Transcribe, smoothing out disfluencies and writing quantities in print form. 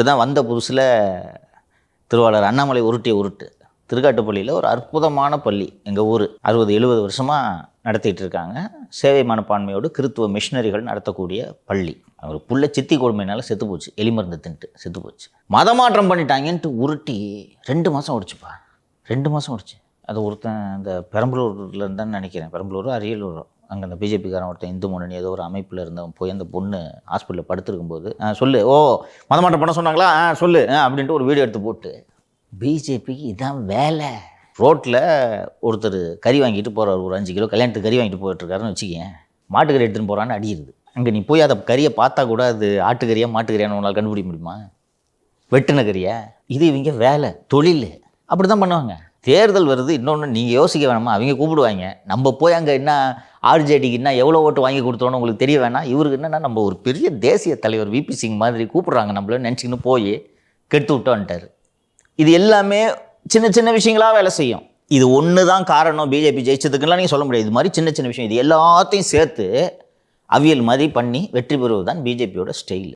இதுதான் வந்த புதுசில் திருவாளர் அண்ணாமலை உருட்டிய உருட்டு. திருக்காட்டுப்பள்ளியில் ஒரு அற்புதமான பள்ளி, எங்கள் ஊர் 60-70 வருஷமாக நடத்திட்டு இருக்காங்க. சேவை மனப்பான்மையோடு கிறித்துவ மிஷினரிகள் நடத்தக்கூடிய பள்ளி. அவர் புள்ள சித்தி கொடுமையினால செத்து போச்சு, எலி மருந்து தின்ட்டு செத்து போச்சு. மதமாற்றம் பண்ணிட்டாங்கன்ட்டு உருட்டி 2 மாதம் ஓடிச்சுப்பா. 2 மாதம் ஓடிச்சு. அது ஒருத்தன் அந்த பெரம்பலூரில் இருந்தான்னு நினைக்கிறேன், பெரம்பலூரோ அரியலூரோ, அங்கே அந்த பிஜேபிக்காரன் ஒருத்தன் இந்து முன்னணி ஏதோ ஒரு அமைப்பில் இருந்தவன் போய் அந்த பொண்ணு ஹாஸ்பிட்டலில் படுத்துருக்கும்போது சொல்லு, ஓ மதமாற்றம் பண்ண சொன்னாங்களா, சொல்லு அப்படின்ட்டு ஒரு வீடியோ எடுத்து போட்டு, பிஜேபிக்கு இதான் வேலை. ரோட்டில் ஒருத்தர் கறி வாங்கிட்டு போகிறார், ஒரு 5 கிலோ கல்யாணத்துக்கு கறி வாங்கிட்டு போயிட்டுருக்காருன்னு வச்சுக்கேன், மாட்டுக்கறி எடுத்துன்னு போகிறான்னு அடியிருது. அங்கே நீ போய் அதை கறியை பார்த்தா கூட அது ஆட்டுக்கறியா மாட்டுக்கறியான்னு உங்களால் கண்டுபிடிக்க முடியுமா? வெட்டின கறியா? இது இவங்க வேலை, தொழில், அப்படி தான் பண்ணுவாங்க. தேர்தல் வருது, இன்னொன்று நீங்கள் யோசிக்க வேணாமா? அவங்க கூப்பிடுவாங்க, நம்ம போய் அங்கே என்ன ஆர்ஜேடிக்கு என்ன எவ்வளோ ஓட்டு வாங்கி கொடுத்தோன்னு உங்களுக்கு தெரிய வேணாம். இவருக்கு என்னென்னா நம்ம ஒரு பெரிய தேசிய தலைவர் விபி சிங் மாதிரி கூப்பிட்றாங்க நம்மள நினச்சிக்கின்னு போய் கெடுத்து விட்டோன்ட்டார். இது எல்லாமே சின்ன சின்ன விஷயங்களாக வேலை செய்யும். இது ஒன்று தான் காரணம் பிஜேபி ஜெயிச்சதுக்குலாம் நீங்கள் சொல்ல முடியாது. இது மாதிரி சின்ன சின்ன விஷயம், இது எல்லாத்தையும் சேர்த்து அவியல் மாதிரி பண்ணி வெற்றி பெறுவது தான் பிஜேபியோட ஸ்டைல்.